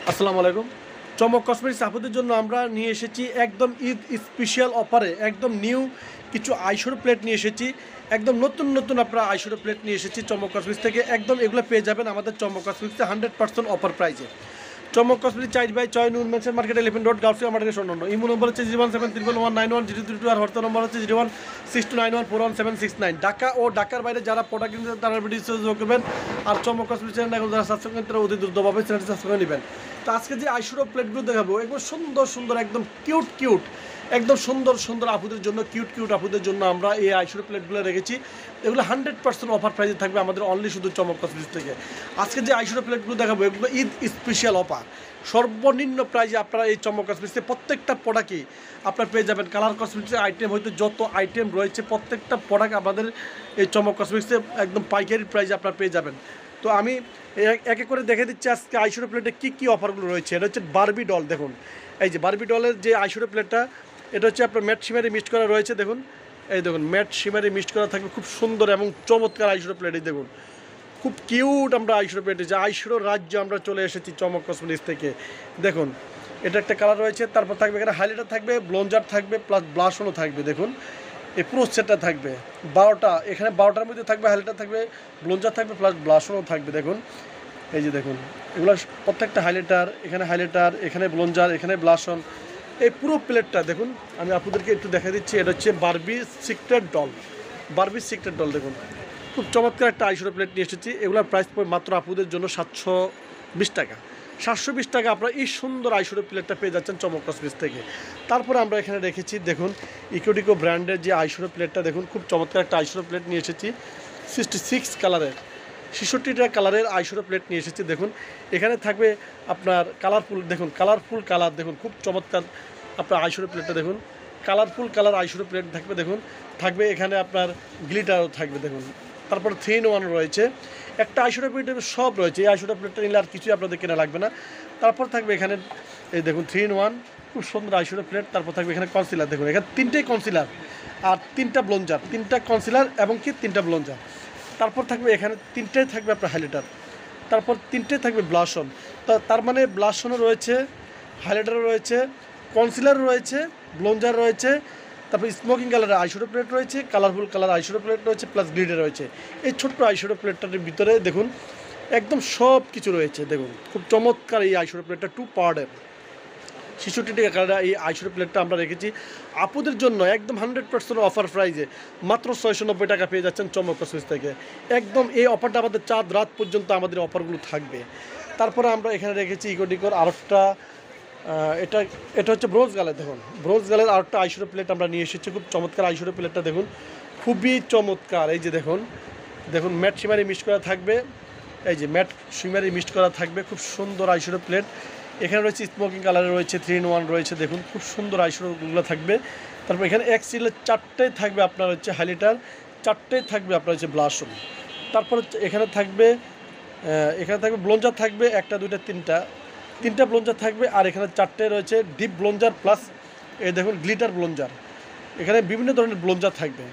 আসসালামু আলাইকুম। চমক কসমেটিক্স আপুদের জন্য আমরা নিয়ে এসেছি একদম ঈদ স্পেশাল অফারে একদম নিউ কিছু আইশ্যাডো প্লেট নিয়ে এসেছি। একদম নতুন আপনারা আইশ্যাডো প্লেট নিয়ে এসেছি চমক কসমেটিক্স থেকে। একদম এগুলো পেয়ে যাবেন আমাদের চমক কসমেটিক্সে 100% অফার প্রাইজে। চমক কসমেটিক্স 4/6 নুন মেনশন মার্কেট 11 রোড গাউসিয়া মার্কেটের সন্ধান। ইমো নম্বর হচ্ছে 01731911032 আর হোয়াটসঅ্যাপ নম্বর হচ্ছে 01629141769। ঢাকা ও ঢাকার বাইরে যারা প্রোডাক্ট কিনতে তারা ভিডিও যোগ করবেন। আর চমক কসমেটিক্স চ্যানেল যারা সাবস্ক্রাইব করেন তারা অতি দ্রুতভাবে চ্যানেলটি সাবস্ক্রাইব করে নেবেন। তো আজকে যে আইশ্যাডো প্লেটগুলো দেখাবো একদম সুন্দর একদম কিউট একদম সুন্দর আপুদের জন্য কিউট আপুদের জন্য আমরা এই আইশ্যাডো প্লেটগুলো রেখেছি। এগুলো 100% অফার প্রাইসে থাকবে আমাদের অনলি শুধু চমক কসমেটিক্স থেকে। আজকে যে আইশ্যাডো প্লেটগুলো দেখাবো এগুলো ঈদ স্পেশাল অফার। সর্বনিম্ন প্রাইজে আপনারা এই চমক কসমেটিক্সে প্রত্যেকটা প্রোডাক্টই আপনারা পেয়ে যাবেন। কালার কসমেটিক্সের আইটেম হয়তো যত আইটেম রয়েছে প্রত্যেকটা প্রোডাক্ট আমাদের এই চমক কসমেটিক্সে একদম পাইকারি প্রাইজে আপনারা পেয়ে যাবেন। তো আমি এক এক করে দেখে দিচ্ছি আজকে আইশ্যাডো প্লেটে কী অফারগুলো রয়েছে। এটা হচ্ছে বারবি ডল। দেখুন এই যে বারবি ডলের যে আইশ্যাডো প্লেটটা, এটা হচ্ছে আপনার ম্যাট শিমারি মিক্সড করা রয়েছে। দেখুন এই দেখুন ম্যাট শিমারি মিক্সড করা থাকবে, খুব সুন্দর এবং চমৎকার আইশ্যাডো প্লেট। এই দেখুন খুব কিউট আমরা আইশ্যাডো প্লেটে যে আইশ্যাডোর রাজ্য আমরা চলে এসেছি চমক কসমেটিক্স থেকে। দেখুন এটা একটা কালার রয়েছে, তারপর থাকবে এখানে হাইলাইটার থাকবে, ব্লঞ্জার থাকবে, প্লাস ব্লাশনও থাকবে। দেখুন এই পুরো সেটটা থাকবে 12টা, এখানে 12টার মধ্যে থাকবে হাইলাইটার থাকবে, ব্লঞ্জার থাকবে, প্লাস ব্লাশনও থাকবে। দেখুন এই যে দেখুন এগুলো প্রত্যেকটা হাইলাইটার, এখানে ব্লঞ্জার, এখানে ব্লাশন, এই পুরো প্লেটটা দেখুন। আমি আপনাদেরকে একটু দেখা দিচ্ছি। এটা হচ্ছে বারবি সিক্রেট ডল। দেখুন খুব চমৎকার একটা আইশ্যাডো প্লেট নিয়ে এসেছি। এগুলোর প্রাইস পড়বে মাত্র আপুদের জন্য 720 টাকা। 720 টাকা আপনারা এই সুন্দর আইশ্যাডো প্লেটটা পেয়ে যাচ্ছেন চমক কসমেটিক্স থেকে। তারপরে আমরা এখানে রেখেছি দেখুন ইকোডিকো ব্র্যান্ডের যে আইশ্যাডো প্লেটটা। দেখুন খুব চমৎকার একটা আইশ্যাডো প্লেট নিয়ে এসেছি 66 কালারের, 66টা কালারের আইশ্যাডো প্লেট নিয়ে এসেছি। দেখুন এখানে থাকবে আপনার কালারফুল, দেখুন কালারফুল কালার, দেখুন খুব চমৎকার আপনার আইশ্যাডো প্লেটটা। দেখুন কালারফুল কালার আইশ্যাডো প্লেট থাকবে। দেখুন থাকবে এখানে আপনার গ্লিটারও থাকবে। দেখুন তারপর 3-in-1 রয়েছে, একটা আইশ্যাডো প্লেটের সব রয়েছে। এই আইশ্যাডো প্লেটটা নিলে আর কিছুই আপনাদের কেনা লাগবে না। তারপর থাকবে এখানে এই দেখুন 3-in-1 খুব সুন্দর আইশ্যাডো প্লেট। তারপর থাকবে এখানে কনসিলার। দেখুন এখানে 3টে কনসিলার আর 3টা ব্লঞ্জার, 3টা কনসিলার এবং 3টা ব্লঞ্জার। তারপর থাকবে এখানে 3টাই থাকবে আপনার হাইলাইটার, তারপর 3টাই থাকবে ব্লাশন। তার মানে ব্লাশনও রয়েছে, হাইলাইটারও রয়েছে, কনসিলার রয়েছে, ব্লঞ্জার রয়েছে, তারপর স্মোকিং কালারের আইশ্যাডো প্লেট রয়েছে, কালারফুল কালার আইশ্যাডো প্লেট রয়েছে, প্লাস গ্লিটার রয়েছে। এই ছোট্ট আইশ্যাডো প্লেটটার ভিতরে দেখুন একদম সব কিছু রয়েছে। দেখুন খুব চমৎকার এই আইশ্যাডো প্লেটটা 2 পার্টের 66 টাকা কালার এই আইশ্যাডো প্লেটটা আমরা রেখেছি আপুদের জন্য একদম 100% অফার প্রাইজে মাত্র 690 টাকা পেয়ে যাচ্ছেন চমক কসমেটিক্স থেকে। একদম এই অফারটা আমাদের চাঁদ রাত পর্যন্ত আমাদের অফারগুলো থাকবে। তারপরে আমরা এখানে রেখেছি ইকোডিকোর আরেকটা, এটা হচ্ছে ব্রোঞ্জ গালের। দেখুন ব্রোঞ্জ গালের আরেকটা আইশ্যাডো প্লেট আমরা নিয়ে এসেছি, খুব চমৎকার আইশ্যাডো প্লেটটা। দেখুন খুবই চমৎকার। এই যে দেখুন ম্যাট শিমারি মিক্স করা থাকবে, এই যে ম্যাট শিমারি মিক্স করা থাকবে, খুব সুন্দর আইশ্যাডো প্লেট। এখানে রয়েছে স্মোকিং কালারে রয়েছে, 3-in-1 রয়েছে। দেখুন খুব সুন্দর আইশ্যাডোগুলো থাকবে। তারপর এখানে এক সিলের 4টাই থাকবে আপনার হচ্ছে হাইলাইটার, 4টাই থাকবে আপনার হচ্ছে ব্লাশন। তারপর হচ্ছে এখানে থাকবে ব্লঞ্জার থাকবে 1টা 2টা 3টা ব্লঞ্জার থাকবে। আর এখানে 4টাই রয়েছে ডিপ ব্লঞ্জার, প্লাস এই দেখুন গ্লিটার ব্লঞ্জার। এখানে বিভিন্ন ধরনের ব্লঞ্জার থাকবে।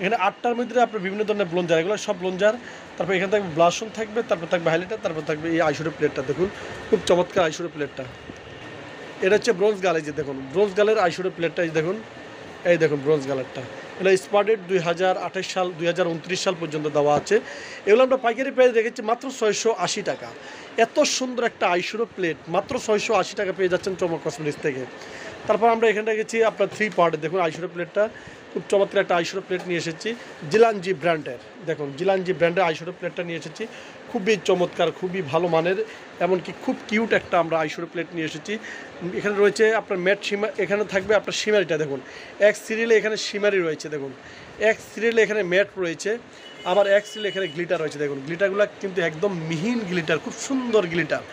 এখানে 8টার মধ্যে আপনার বিভিন্ন ধরনের ব্লঞ্জার, এগুলো সব ব্লঞ্জার। তারপর এখানে থাকবে ব্লাশন থাকবে, তারপর থাকবে হাইলাইটার, তারপর থাকবে এই আইশ্যাডো প্লেটটা। দেখুন খুব চমৎকার আইশ্যাডো প্লেটটা। এটা হচ্ছে ব্রোঞ্জ গাল। এই যে দেখুন ব্রোঞ্জ গালের আইশ্যাডো প্লেটটা। এই দেখুন ব্রোঞ্জ গালারটা। এটা স্পার্ডেড 2028 সাল 2029 সাল পর্যন্ত দেওয়া আছে। এগুলো আমরা পাইকারি প্রাইস রেখেছি মাত্র 680 টাকা। এত সুন্দর একটা আইশ্যাডো প্লেট মাত্র 680 টাকা পেয়ে যাচ্ছেন চমক কসমেটিক্স থেকে। তারপর আমরা এখানে রেখেছি আপনার 3 পার্টের। দেখুন আইশ্যাডো প্লেটটা খুব চমৎকার একটা আইশ্যাডো প্লেট নিয়ে এসেছি জিলানজি ব্র্যান্ডের। দেখুন জিলানজি ব্র্যান্ডের আইশ্যাডো প্লেটটা নিয়ে এসেছি, খুবই চমৎকার, খুবই ভালো মানের, এমনকি খুব কিউট একটা আমরা আইশ্যাডো প্লেট নিয়ে এসেছি। এখানে রয়েছে আপনার ম্যাট এখানে থাকবে আপনার শিমারিটা। দেখুন এক সিরিয়ালে এখানে শিমারি রয়েছে। দেখুন এক সিরিয়ালে এখানে ম্যাট রয়েছে, আবার এক সিরিয়ালে এখানে গ্লিটার রয়েছে। দেখুন গ্লিটারগুলো কিন্তু একদম মিহিন গ্লিটার, খুব সুন্দর গ্লিটার।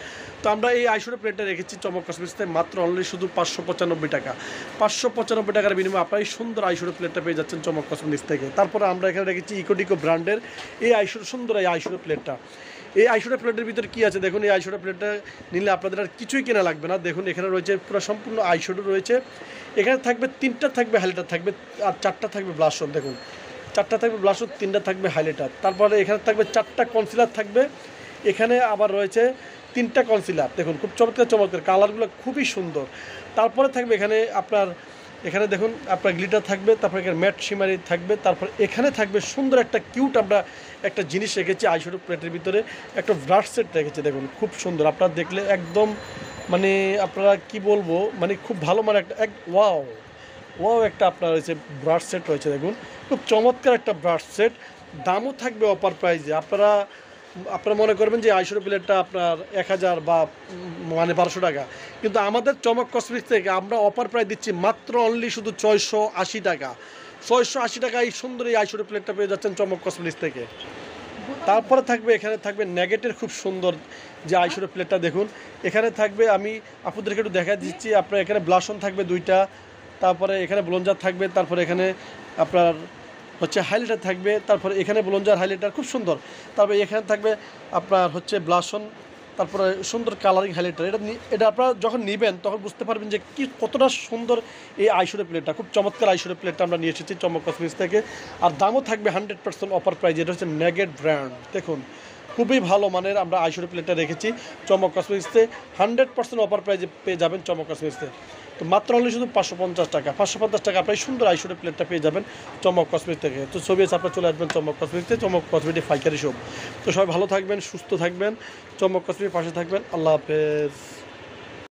তো আমরা এই আইশ্যাডো প্লেটটা রেখেছি চমক কসমেটিক্সে মাত্র অনলি শুধু 595 টাকা। 595 টাকার বিনিময়ে আপনারা এই সুন্দর আইশ্যাডো প্লেটটা পেয়ে যাচ্ছেন চমক কসমেটিক্স থেকে। তারপরে আমরা এখানে রেখেছি ইকোডিকো ব্র্যান্ডের এই সুন্দর এই আইশ্যাডো প্লেটটা। এই আইশ্যাডো প্লেটের ভিতরে কী আছে দেখুন, এই আইশ্যাডো প্লেটটা নিলে আপনাদের আর কিছুই কেনা লাগবে না। দেখুন এখানে রয়েছে পুরো সম্পূর্ণ আইশ্যাডো রয়েছে। এখানে থাকবে 3টা থাকবে হাইলাইটার থাকবে, আর 4টা থাকবে ব্লাশন। দেখুন 4টা থাকবে ব্লাশন, 3টা থাকবে হাইলাইটার। তারপরে এখানে থাকবে 4টা কনসিলার থাকবে। এখানে আবার রয়েছে 3টা কনসিলার দেখুন, খুব চমৎকার চমৎকার, কালারগুলো খুবই সুন্দর। তারপরে থাকবে এখানে আপনার, এখানে দেখুন আপনার গ্লিটার থাকবে, তারপর এখানে ম্যাট শিমারি থাকবে, তারপর এখানে থাকবে সুন্দর একটা কিউট আমরা একটা জিনিস রেখেছি আইশ্যাডো প্লেটের ভিতরে, একটা ব্রাশ সেট রেখেছি দেখুন, খুব সুন্দর। আপনারা দেখলে একদম মানে আপনারা কি বলবো, মানে খুব ভালো মানে একটা ওয়াও ওয়াও একটা আপনার রয়েছে ব্রাশ সেট রয়েছে দেখুন, খুব চমৎকার একটা ব্রাশ সেট। দামও থাকবে অফার প্রাইজে। আপনারা মনে করবেন যে আইশ্যাডো প্লেটটা আপনার 1000 বা মানে 1200 টাকা, কিন্তু আমাদের চমক কসমেটিক্স থেকে আমরা অফার প্রাইস দিচ্ছি মাত্র অনলি শুধু 680 টাকা। 680 টাকা এই সুন্দর এই আইশ্যাডো প্লেটটা পেয়ে যাচ্ছেন চমক কসমেটিক্স থেকে। তারপরে থাকবে এখানে থাকবে নেগেটের খুব সুন্দর যে আইশ্যাডো প্লেটটা দেখুন, এখানে থাকবে, আমি আপনাদেরকে একটু দেখা দিচ্ছি, আপনার এখানে ব্লাশন থাকবে 2টা, তারপরে এখানে ব্লঞ্জার থাকবে, তারপরে এখানে আপনার হচ্ছে হাইলাইটার থাকবে, তারপরে এখানে ব্লঞ্জার হাইলাইটার খুব সুন্দর, তারপরে এখানে থাকবে আপনার হচ্ছে ব্লাশন, তারপরে সুন্দর কালারিং হাইলাইটার। এটা আপনারা যখন নেবেন তখন বুঝতে পারবেন যে কি কতটা সুন্দর এই আইশ্যাডো প্লেটটা। খুব চমৎকার আইশ্যাডো প্লেটটা আমরা নিয়ে এসেছি চমক কসমেটিক্স থেকে, আর দামও থাকবে 100% অফার প্রাইস। এটা হচ্ছে নেগেট ব্র্যান্ড, দেখুন খুবই ভালো মানের আমরা আইশ্যাডো প্লেটটা রেখেছি চমক কসমেটিক্সে। 100% অফার প্রাইজে পেয়ে যাবেন চমক কসমেটিক্সে। তো মাত্র অনলি শুধু 550 টাকা, 550 টাকা আপনার সুন্দর আইশ্যাডো প্লেটটা পেয়ে যাবেন চমক কসমেটিক্স থেকে। তো ছবি আছে, আপনার চলে আসবেন চমক কসমেটিক্সে, চমক কসমেটিক পাইকারি শপ। তো সবাই ভালো থাকবেন, সুস্থ থাকবেন, চমক কসমেটিক পাশে থাকবেন। আল্লাহ হাফেজ।